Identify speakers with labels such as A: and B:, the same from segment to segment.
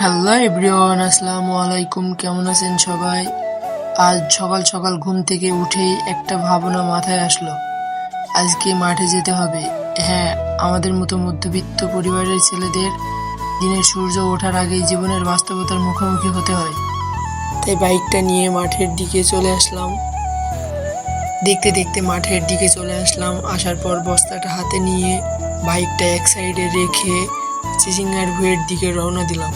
A: Hello everyone, আসসালামু আলাইকুম। কেমন আছেন সবাই? আজ সকাল সকাল ঘুম থেকে উঠেই একটা ভাবনা মাথায় আসলো, আজকে মাঠে যেতে হবে। হ্যাঁ, আমাদের মতো মধ্যবিত্ত পরিবারের ছেলেদের দিনের সূর্য ওঠার আগেই জীবনের বাস্তবতার মুখোমুখি হতে হয়। তাই বাইকটা নিয়ে মাঠের দিকে চলে আসলাম। দেখতে দেখতে মাঠের দিকে চলে আসলাম। আসার পর বস্তাটা হাতে নিয়ে বাইকটা এক সাইডে রেখে চিচিঙ্গার ভুঁইয়ের দিকে রওনা দিলাম।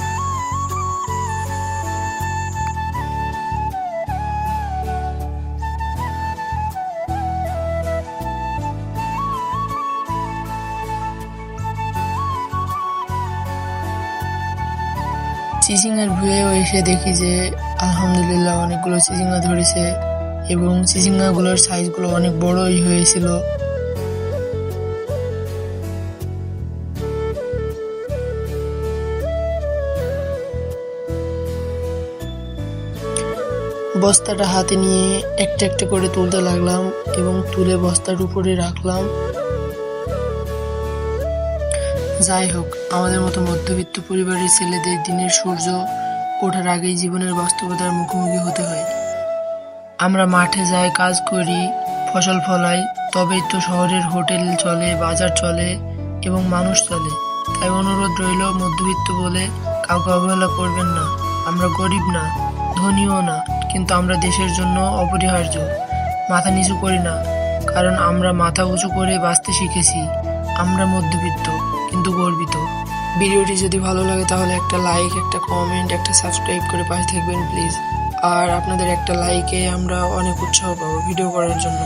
A: চিচিঙ্গার ভুঁইয়েও এসে দেখি যে আলহামদুলিল্লাহ অনেকগুলো চিচিঙ্গা ধরেছে এবং চিচিঙ্গাগুলোর সাইজগুলো অনেক বড়ই হয়েছিল। বস্তাটা হাতে নিয়ে একটা একটা করে তুলতে লাগলাম এবং তুলে বস্তার উপরে রাখলাম। যাই হোক, আমাদের মতো মধ্যবিত্ত পরিবারের ছেলেদের দিনের সূর্য ওঠার আগেই জীবনের বাস্তবতার মুখোমুখি হতে হয়। আমরা মাঠে যাই, কাজ করি, ফসল ফলাই, তবেই তো শহরের হোটেল চলে, বাজার চলে এবং মানুষ চলে। তাই অনুরোধ রইল, মধ্যবিত্ত বলে কাউকে অবহেলা করবেন না। আমরা গরিব না, ধনীও না, কিন্তু আমরা দেশের জন্য অপরিহার্য। মাথা নিচু করি না, কারণ আমরা মাথা উঁচু করে বাঁচতে শিখেছি। আমরা মধ্যবিত্ত কিন্তু গর্বিত। ভিডিওটি যদি ভালো লাগে তাহলে একটা লাইক, একটা কমেন্ট, একটা সাবস্ক্রাইব করে পাশে থাকবেন প্লিজ। আর আপনাদের একটা লাইকে আমরা অনেক উৎসাহ পাবো ভিডিও করার জন্য।